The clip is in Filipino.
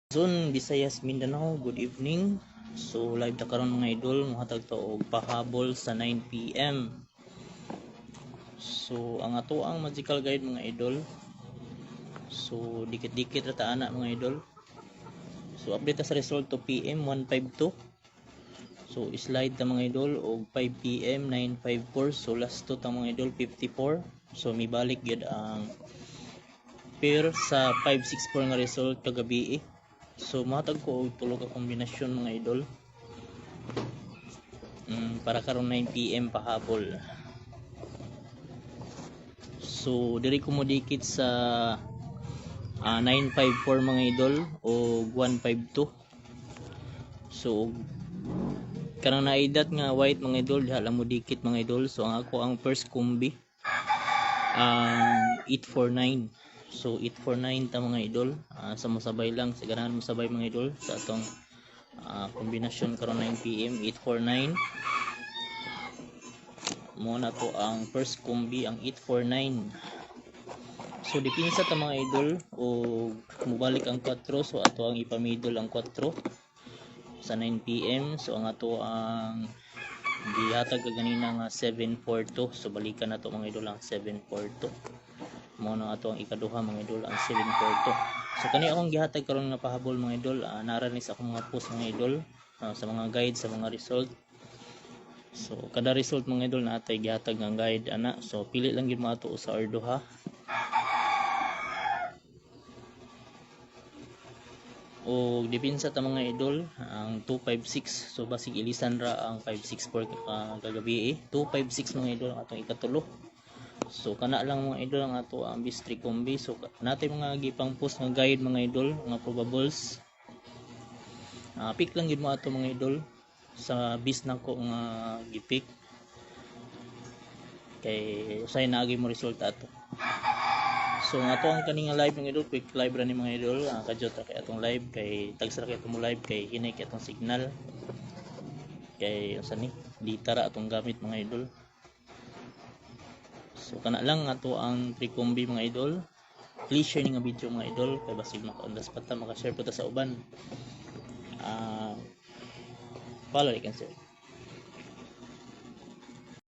Zone Visayas Mindanao, good evening. So live ta karon mga idol, mohatag ta og pahabol sa 9 PM. So ang ato ang magical guide mga idol. So dikit-dikit ra ta ana mga idol. So update ta sa result 2 PM 152. So slide ta mga idol og 5 PM 954. So last to ta mga idol 54. So mibalik gyud ang pair sa 564 nga result kagabi. So matag ko og tulo ka kombinasyon mga idol. Para karon 9 PM pahabol. So diri ko mo dikit sa 954 mga idol o 152. So kanang naidat nga white mga idol diha lang mo dikit mga idol. So ang ako ang first combi 849. So 849 ta mga idol, sa mosabay lang, sa ganahan mosabay mga idol sa atong kombinasyon karon 9 PM 849. Mo na to ang first combi ang 849. So dipinsa ta mga idol o mubalik ang 4, so ato ang ipamidol ang 4 sa 9 PM. So ang ato ang gihatag ganina nga 742. So balikan nato mga idol ang 742. Mo na ato ang ikaduha mga idol ang 742. So kani akong gihatag karon nga pahabol mga idol, nara ni sa akong mga post mga idol, sa mga guide sa mga result. So kada result mga idol natay gihatag nga guide ana. So pili lang gyud mo ato sa orduha. O dipinsa ta mga idol ang 256. So basig ilisan ra ang 564 kagabi 256 mga idol ang atong ikatulo. So kana lang mga idol ang ato ang bistri combi. So natay mga gipang post nga guide mga idol, mga probables. Pick lang gid mo ato mga idol sa bis nako nga gipik. Kay usay naagi mo resulta ato. So ato ang kaning live mga idol, quick live ra ni mga idol. Kadyo ta kay atong live kay tagsara kay atong live kay hinay kay atong signal. Kay usa ni dita ra atong gamit mga idol. So kana lang ato ang pre-combi mga idol. Please share ni nga video mga idol kay basig maka-undas pa ta, maka-share po ta sa uban. Follow, like and share.